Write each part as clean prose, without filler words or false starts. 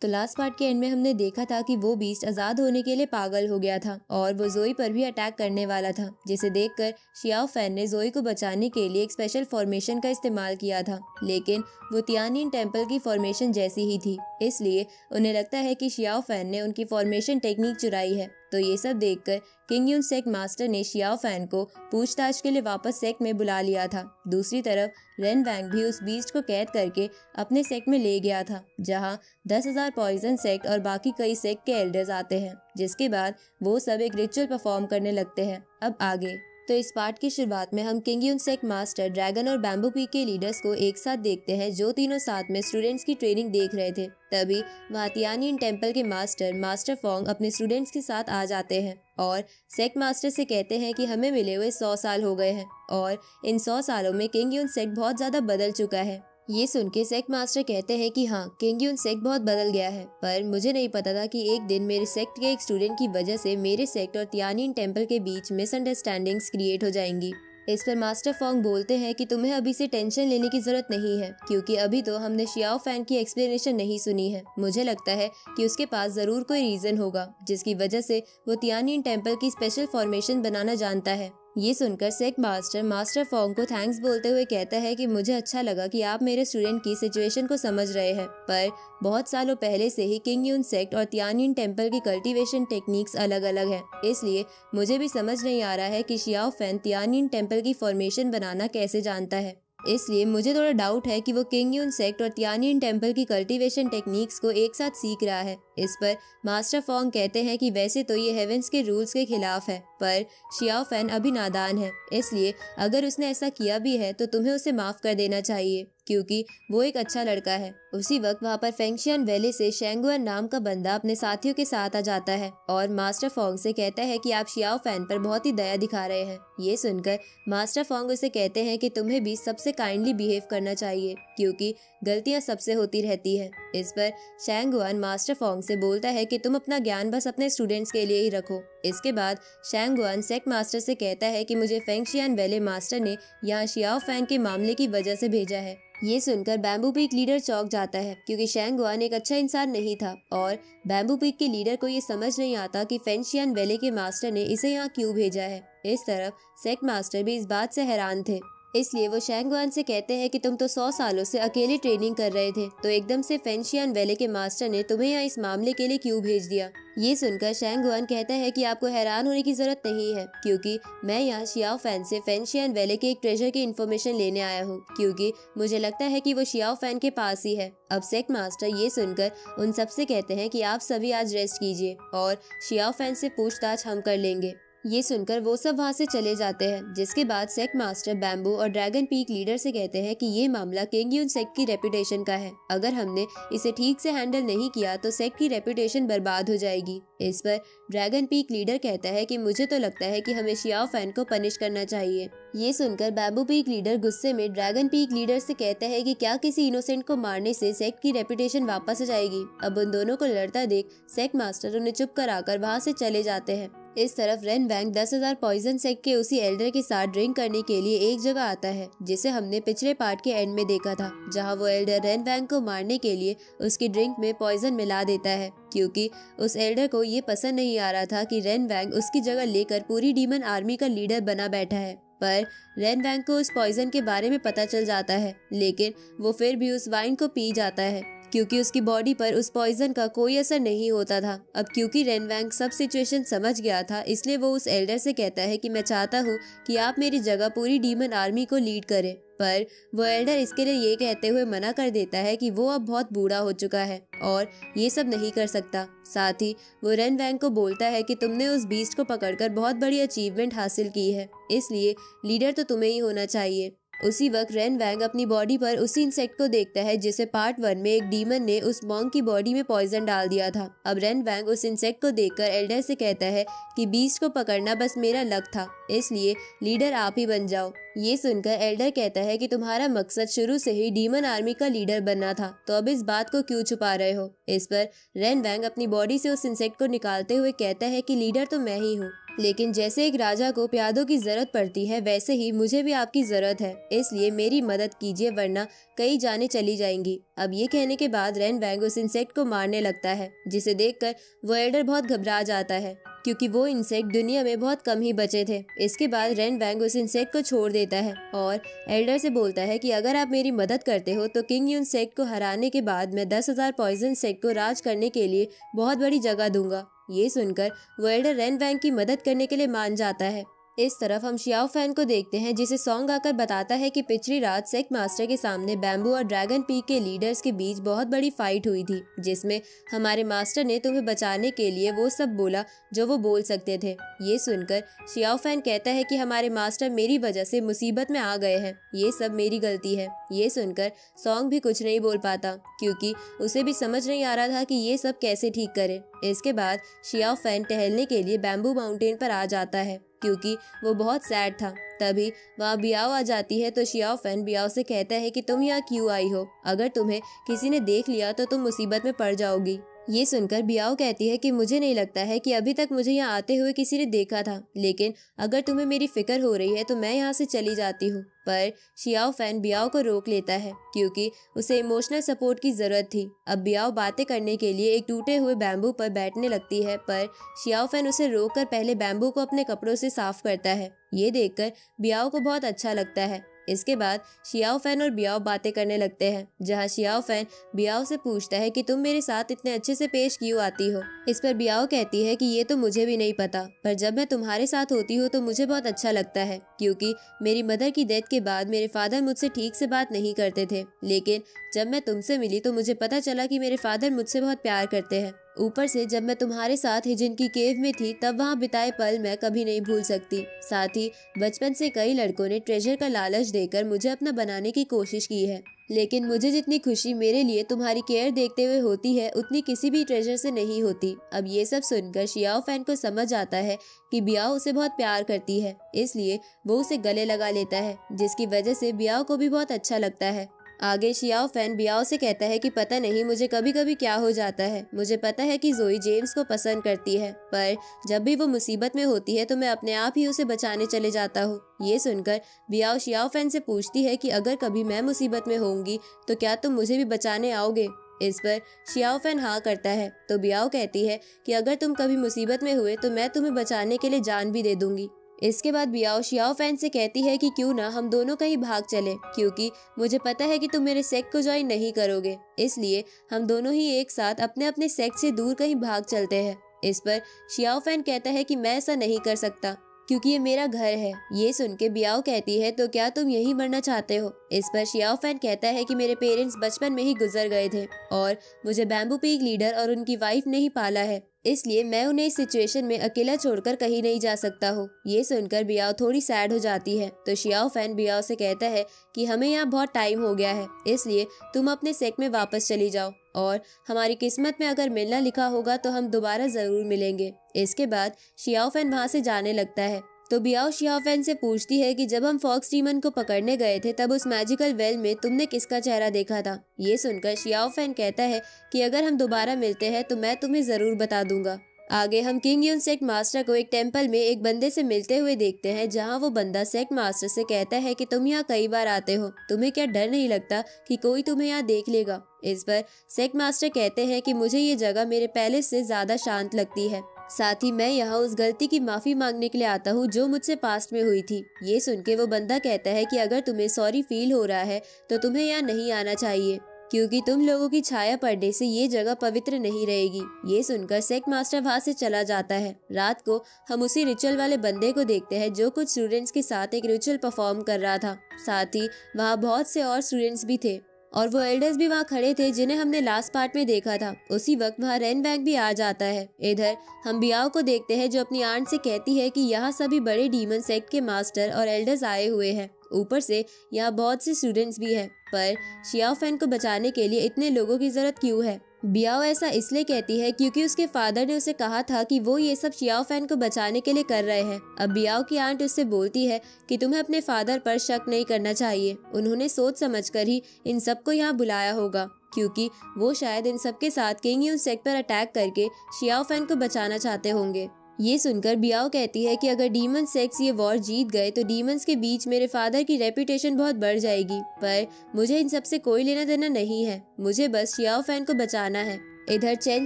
तो last part के and में हमने देखा था कि वो बीस्ट आजाद होने के लिए पागल हो गया था और वो जोई पर भी अटैक करने वाला था, जिसे देखकर शियाओ फैन ने जोई को बचाने के लिए एक स्पेशल फॉर्मेशन का इस्तेमाल किया था, लेकिन वो तियानिन टेम्पल की फॉर्मेशन जैसी ही थी, इसलिए उन्हें लगता है कि शियाओ फैन ने उनकी फॉर्मेशन टेक्निक चुराई है। तो ये सब देखकर किंग यून सेक मास्टर ने शियाओ फैन को पूछताछ के लिए वापस सेक में बुला लिया था। दूसरी तरफ रेन वैंग भी उस बीस्ट को कैद करके अपने सेक में ले गया था, जहाँ 10,000 पॉइजन सेक्ट और बाकी कई सेक्ट के एल्डर्स आते हैं, जिसके बाद वो सब एक रिचुअल परफॉर्म करने लगते हैं। अब आगे तो इस पार्ट की शुरुआत में हम किंग यून सेक मास्टर, ड्रैगन और बैम्बू पीक के लीडर्स को एक साथ देखते हैं, जो तीनों साथ में स्टूडेंट्स की ट्रेनिंग देख रहे थे। तभी वहाँ तियानिन टेम्पल के मास्टर फोंग अपने स्टूडेंट्स के साथ आ जाते हैं और सेक्ट मास्टर से कहते हैं कि हमें मिले हुए 100 साल हो गए हैं और इन 100 सालों में किंग यून सेक्ट बहुत ज्यादा बदल चुका है। ये सुन के सेक्ट मास्टर कहते हैं कि हाँ, किंग यून सेक्ट बहुत बदल गया है, पर मुझे नहीं पता था कि एक दिन मेरे सेक्ट के एक स्टूडेंट की वजह से मेरे सेक्ट और तियानिन टेम्पल के बीच मिसअंडरस्टैंडिंग्स क्रिएट हो जाएंगी। इस पर मास्टर फोंग बोलते हैं कि तुम्हें अभी से टेंशन लेने की जरूरत नहीं है, क्योंकि अभी तो हमने शियाओ फैन की एक्सप्लेनेशन नहीं सुनी है। मुझे लगता है कि उसके पास जरूर कोई रीजन होगा जिसकी वजह से वो तियानिन टेम्पल की स्पेशल फॉर्मेशन बनाना जानता है। ये सुनकर सेक्ट मास्टर फोंग को थैंक्स बोलते हुए कहता है कि मुझे अच्छा लगा कि आप मेरे स्टूडेंट की सिचुएशन को समझ रहे हैं, पर बहुत सालों पहले से ही किंग यून सेक्ट और तियानिन टेम्पल की कल्टीवेशन टेक्निक्स अलग अलग हैं, इसलिए मुझे भी समझ नहीं आ रहा है कि शियाओ फैन तियानिन टेम्पल की फॉर्मेशन बनाना कैसे जानता है। इसलिए मुझे थोड़ा डाउट है कि वो किंग यून सेक्ट और तियानिन टेम्पल की कल्टीवेशन टेक्निक्स को एक साथ सीख रहा है। इस पर मास्टर फोंग कहते हैं कि वैसे तो ये हेवेंस के रूल्स के खिलाफ है, पर शियाओ फैन अभी नादान है, इसलिए अगर उसने ऐसा किया भी है तो तुम्हें उसे माफ कर देना चाहिए, क्योंकि वो एक अच्छा लड़का है। उसी वक्त वहाँ पर फेंगशियन वैली से शेंगुअन नाम का बंदा अपने साथियों के साथ आ जाता है और मास्टर फोंग से कहता है कि आप शियाओ फैन पर बहुत ही दया दिखा रहे हैं। ये सुनकर मास्टर फोंग उसे कहते हैं कि तुम्हें भी सबसे काइंडली बिहेव करना चाहिए, क्योंकि गलतियां सबसे होती रहती है। इस पर शेंगुअन मास्टर फोंग से बोलता है कि तुम अपना ज्ञान बस अपने स्टूडेंट्स के लिए ही रखो। इसके बाद शेंगुअन सेक्ट मास्टर से कहता है कि मुझे फेंगशियन वैली मास्टर ने यहाँ शियाओ फैन के मामले की वजह से भेजा है। ये सुनकर बैम्बू पीक लीडर चौंक जाता है, क्योंकि शेंगुआन एक अच्छा इंसान नहीं था और बैम्बू पीक के लीडर को ये समझ नहीं आता कि फेंगशियन वैली के मास्टर ने इसे यहाँ क्यों भेजा है। इस तरफ सेक्ट मास्टर भी इस बात से हैरान थे, इसलिए वो शेंगुआन से कहते हैं कि तुम तो 100 सालों से अकेले ट्रेनिंग कर रहे थे, तो एकदम से फेंगशियन वैली के मास्टर ने तुम्हें यहाँ इस मामले के लिए क्यों भेज दिया। ये सुनकर शेंगुआन कहता है कि आपको हैरान होने की जरूरत नहीं है, क्योंकि मैं यहाँ शियाओ फैन से फेंगशियन वैली के एक ट्रेजर की इन्फॉर्मेशन लेने आया हूँ, क्योंकि मुझे लगता है कि वो शियाओ फैन के पास ही है। अब सेक्ट मास्टर ये सुनकर उन सबसे कहते हैं कि आप सभी आज रेस्ट कीजिए और शियाओ फैन से पूछताछ हम कर लेंगे। ये सुनकर वो सब वहाँ से चले जाते हैं, जिसके बाद सेक्ट मास्टर बैम्बू और ड्रैगन पीक लीडर से कहते हैं कि ये मामला किंग यून सेक्ट की रेपुटेशन का है, अगर हमने इसे ठीक से हैंडल नहीं किया तो सेक्ट की रेपुटेशन बर्बाद हो जाएगी। इस पर ड्रैगन पीक लीडर कहता है कि मुझे तो लगता है कि हमें शियाओ फैन को पनिश करना चाहिए। ये सुनकर बैम्बू पीक लीडर गुस्से में ड्रैगन पीक लीडर से कहता है कि क्या किसी इनोसेंट को मारने से सेक्ट की रेपुटेशन वापस आ जाएगी। अब उन दोनों को लड़ता देख सेक्ट मास्टर उन्हें चुप कराकर वहाँ से चले जाते हैं। इस तरफ रेन वैंग 10,000 पॉइजन सेक्ट के उसी एल्डर के साथ ड्रिंक करने के लिए एक जगह आता है, जिसे हमने पिछले पार्ट के एंड में देखा था, जहां वो एल्डर रेन वैंग को मारने के लिए उसकी ड्रिंक में पॉइजन मिला देता है, क्योंकि उस एल्डर को ये पसंद नहीं आ रहा था कि रेन वैंग उसकी जगह लेकर पूरी डीमन आर्मी का लीडर बना बैठा है। पर रेन वैंग को उस पॉइजन के बारे में पता चल जाता है, लेकिन वो फिर भी उस वाइन को पी जाता है, क्योंकि उसकी बॉडी पर उस पॉइजन का कोई असर नहीं होता था। अब क्योंकि रेन वैंग सब सिचुएशन समझ गया था, इसलिए वो उस एल्डर से कहता है कि मैं चाहता हूँ कि आप मेरी जगह पूरी डीमन आर्मी को लीड करें। पर वो एल्डर इसके लिए ये कहते हुए मना कर देता है कि वो अब बहुत बूढ़ा हो चुका है और ये सब नहीं कर सकता। साथ ही वो रेन वैंग को बोलता है कि तुमने उस बीस्ट को पकड़कर बहुत बड़ी अचीवमेंट हासिल की है, इसलिए लीडर तो तुम्हें ही होना चाहिए। उसी वक्त रेन वैंग अपनी बॉडी पर उसी इंसेक्ट को देखता है जिसे पार्ट 1 में एक डीमन ने उस मॉन्क की बॉडी में पॉइजन डाल दिया था। अब रेन वैंग उस इंसेक्ट को देखकर एल्डर से कहता है कि बीस्ट को पकड़ना बस मेरा लक था, इसलिए लीडर आप ही बन जाओ। ये सुनकर एल्डर कहता है कि तुम्हारा मकसद शुरू से ही डीमन आर्मी का लीडर बनना था, तो अब इस बात को क्यों छुपा रहे हो। इस पर रेन वैंग अपनी बॉडी से उस इंसेक्ट को निकालते हुए कहता है कि लीडर तो मैं ही हूँ, लेकिन जैसे एक राजा को प्यादों की जरूरत पड़ती है वैसे ही मुझे भी आपकी जरूरत है, इसलिए मेरी मदद कीजिए वरना कई जाने चली जाएंगी। अब ये कहने के बाद रेन वैंग उस इंसेक्ट को मारने लगता है, जिसे देखकर वो एल्डर बहुत घबरा जाता है क्योंकि वो इंसेक्ट दुनिया में बहुत कम ही बचे थे। इसके बाद रेन वैंग उस इंसेक्ट को छोड़ देता है और एल्डर से बोलता है कि अगर आप मेरी मदद करते हो तो किंग यून सेक्ट को हराने के बाद मैं 10,000 पॉइजन सेक्ट को राज करने के लिए बहुत बड़ी जगह दूंगा। ये सुनकर वो एल्डर रेन वैंग की मदद करने के लिए मान जाता है। इस तरफ हम शियाओ फैन को देखते हैं, जिसे सॉन्ग आकर बताता है कि पिछली रात सेक्ट मास्टर के सामने बैम्बू और ड्रैगन पीक के लीडर्स के बीच बहुत बड़ी फाइट हुई थी, जिसमें हमारे मास्टर ने तुम्हें बचाने के लिए वो सब बोला जो वो बोल सकते थे। ये सुनकर शियाओ फैन कहता है कि हमारे मास्टर मेरी वजह से मुसीबत में आ गए हैं, ये सब मेरी गलती है। ये सुनकर सॉन्ग भी कुछ नहीं बोल पाता क्योंकि उसे भी समझ नहीं आ रहा था कि ये सब कैसे ठीक करे। इसके बाद शियाओ फैन टहलने के लिए बैम्बू माउंटेन पर आ जाता है क्योंकि वो बहुत सैड था। तभी वहाँ बियाओ आ जाती है तो शियाओ फैन बियाओ से कहता है कि तुम यहाँ क्यों आई हो, अगर तुम्हें किसी ने देख लिया तो तुम मुसीबत में पड़ जाओगी। ये सुनकर बियाओ कहती है कि मुझे नहीं लगता है कि अभी तक मुझे यहाँ आते हुए किसी ने देखा था, लेकिन अगर तुम्हें मेरी फिक्र हो रही है तो मैं यहाँ से चली जाती हूँ। पर शियाओ फैन बियाओ को रोक लेता है क्योंकि उसे इमोशनल सपोर्ट की जरूरत थी। अब बियाओ बातें करने के लिए एक टूटे हुए बैम्बू पर बैठने लगती है, पर शियाओ फैन उसे रोककर पहले बैम्बू को अपने कपड़ों से साफ करता है। ये देखकर बियाओ को बहुत अच्छा लगता है। इसके बाद शियाओ फैन और बियाओ बातें करने लगते हैं, जहाँ शियाओ फैन बियाओ से पूछता है कि तुम मेरे साथ इतने अच्छे से पेश क्यों आती हो। इस पर बियाओ कहती है कि ये तो मुझे भी नहीं पता, पर जब मैं तुम्हारे साथ होती हूँ तो मुझे बहुत अच्छा लगता है, क्योंकि मेरी मदर की डेथ के बाद मेरे फादर मुझसे ठीक से बात नहीं करते थे, लेकिन जब मैं तुमसे मिली तो मुझे पता चला कि मेरे फादर मुझसे बहुत प्यार करते हैं। ऊपर से जब मैं तुम्हारे साथ हिजन की केव में थी तब वहाँ बिताए पल मैं कभी नहीं भूल सकती। साथ ही बचपन से कई लड़कों ने ट्रेजर का लालच देकर मुझे अपना बनाने की कोशिश की है, लेकिन मुझे जितनी खुशी मेरे लिए तुम्हारी केयर देखते हुए होती है उतनी किसी भी ट्रेजर से नहीं होती। अब ये सब सुनकर शियाओ फैन को समझ आता है कि बियाओ उसे बहुत प्यार करती है, इसलिए वो उसे गले लगा लेता है, जिसकी वजह से बियाओ को भी बहुत अच्छा लगता है। आगे शियाओ फैन बियाओ से कहता है कि पता नहीं मुझे कभी कभी क्या हो जाता है, मुझे पता है कि जोई जेम्स को पसंद करती है, पर जब भी वो मुसीबत में होती है तो मैं अपने आप ही उसे बचाने चले जाता हूँ। ये सुनकर बियाओ शियाओ फैन से पूछती है कि अगर कभी मैं मुसीबत में होंगी तो क्या तुम मुझे भी बचाने आओगे। इस पर शियाओ फैन हाँ करता है तो बियाओ कहती है कि अगर तुम कभी मुसीबत में हुए तो मैं तुम्हें बचाने के लिए जान भी दे दूंगी। इसके बाद बियाओ शियाओ फैन से कहती है कि क्यों ना हम दोनों कहीं भाग चले, क्योंकि मुझे पता है कि तुम मेरे सेक्ट को ज्वाइन नहीं करोगे, इसलिए हम दोनों ही एक साथ अपने अपने सेक्ट से दूर कहीं भाग चलते हैं। इस पर शियाओ फैन कहता है कि मैं ऐसा नहीं कर सकता क्योंकि ये मेरा घर है। ये सुन के बियाओ कहती है तो क्या तुम यहीं मरना चाहते हो। इस पर शियाओ फैन कहता है कि मेरे पेरेंट्स बचपन में ही गुजर गए थे और मुझे बैम्बू पीक लीडर और उनकी वाइफ ने ही पाला है, इसलिए मैं उन्हें इस सिचुएशन में अकेला छोड़कर कहीं नहीं जा सकता हूँ। ये सुनकर बियाओ थोड़ी सैड हो जाती है तो शियाओ फैन बियाओ से कहता है कि हमें यहाँ बहुत टाइम हो गया है, इसलिए तुम अपने सेक्ट में वापस चली जाओ और हमारी किस्मत में अगर मिलना लिखा होगा तो हम दोबारा जरूर मिलेंगे। इसके बाद शियाओ फैन वहाँ से जाने लगता है तो बियाओ शियाओ फैन से पूछती है कि जब हम फॉक्स डीमन को पकड़ने गए थे तब उस मैजिकल वेल में तुमने किसका चेहरा देखा था। ये सुनकर शियाओ फैन कहता है कि अगर हम दोबारा मिलते हैं तो मैं तुम्हें जरूर बता दूंगा। आगे हम किंग यून सेक्ट मास्टर को एक टेम्पल में एक बंदे से मिलते हुए देखते हैं, जहां वो बंदा सेक्ट मास्टर से कहता है कि तुम यहाँ कई बार आते हो, तुम्हें क्या डर नहीं लगता कि कोई तुम्हें यहाँ देख लेगा। इस पर सेक्ट मास्टर कहते हैं कि मुझे ये जगह मेरे पैलेस से ज्यादा शांत लगती है, साथ ही मैं यहाँ उस गलती की माफी मांगने के लिए आता हूँ जो मुझसे पास्ट में हुई थी। ये सुन के वो बंदा कहता है कि अगर तुम्हें सॉरी फील हो रहा है तो तुम्हें यहाँ नहीं आना चाहिए, क्योंकि तुम लोगों की छाया पड़ने से ये जगह पवित्र नहीं रहेगी। ये सुनकर सेक्ट मास्टर वहाँ से चला जाता है। रात को हम उसी रिचुअल वाले बंदे को देखते हैं जो कुछ स्टूडेंट्स के साथ एक रिचुअल परफॉर्म कर रहा था। साथ ही वहाँ बहुत से और स्टूडेंट्स भी थे और वो एल्डर्स भी वहाँ खड़े थे जिन्हें हमने लास्ट पार्ट में देखा था। उसी वक्त वहाँ रेन वैंग भी आ जाता है। इधर हम बियाओ को देखते हैं जो अपनी आंट से कहती है कि यहाँ सभी बड़े डीमन सेक्ट के मास्टर और एल्डर्स आए हुए हैं, ऊपर से यहाँ बहुत से स्टूडेंट्स भी हैं, पर शियाओ फैन को बचाने के लिए इतने लोगों की जरूरत क्यों है। बियाओ ऐसा इसलिए कहती है क्योंकि उसके फादर ने उसे कहा था कि वो ये सब शियाओ फैन को बचाने के लिए कर रहे हैं। अब बियाओ की आंट उससे बोलती है कि तुम्हें अपने फादर पर शक नहीं करना चाहिए, उन्होंने सोच समझकर ही इन सबको यहाँ बुलाया होगा, क्योंकि वो शायद इन सब के साथ किंग यून सेक पर अटैक करके शियाओ फैन को बचाना चाहते होंगे। ये सुनकर बियाओ कहती है कि अगर डीमन सेक्स ये वॉर जीत गए तो डीमंस के बीच मेरे फादर की रेपुटेशन बहुत बढ़ जाएगी, पर मुझे इन सब से कोई लेना देना नहीं है, मुझे बस शियाओ फैन को बचाना है। इधर चेन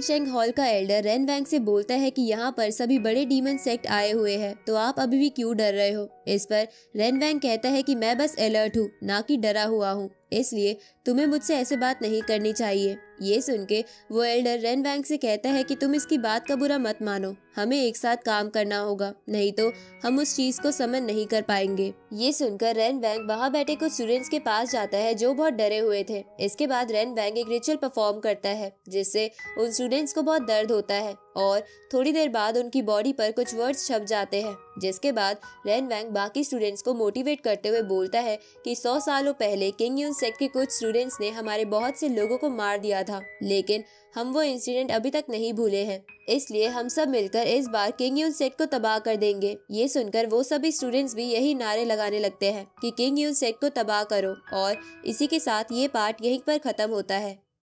शेंग हॉल का एल्डर रेन वैंग से बोलता है कि यहाँ पर सभी बड़े डीमन सेक्ट आए हुए हैं, तो आप अभी भी क्यों डर रहे हो। इस पर रेन वैंग कहता है कि मैं बस अलर्ट हूँ, ना कि डरा हुआ हूँ, इसलिए तुम्हें मुझसे ऐसे बात नहीं करनी चाहिए। ये सुन के वो एल्डर रेन वैंग से कहता है कि तुम इसकी बात का बुरा मत मानो, हमें एक साथ काम करना होगा, नहीं तो हम उस चीज को समन नहीं कर पाएंगे। ये सुनकर रेन वैंग वहाँ बैठे कुछ स्टूडेंट्स के पास जाता है जो बहुत डरे हुए थे। इसके बाद रेन वैंग एक रिचुअल परफॉर्म करता है जिससे उन स्टूडेंट्स को बहुत दर्द होता है और थोड़ी देर बाद उनकी बॉडी पर कुछ वर्ड्स छप जाते हैं, जिसके बाद रेन वैंग बाकी स्टूडेंट्स को मोटिवेट करते हुए बोलता है कि 100 सालों पहले किंग यून सेक के कुछ स्टूडेंट्स ने हमारे बहुत से लोगों को मार दिया था, लेकिन हम वो इंसिडेंट अभी तक नहीं भूले हैं, इसलिए हम सब मिलकर इस बार किंग यून सेक को तबाह कर देंगे। ये सुनकर वो सभी स्टूडेंट्स भी यही नारे लगाने लगते हैं कि किंग यून सेक को तबाह करो, और इसी के साथ ये पार्ट यहीं पर खत्म होता है।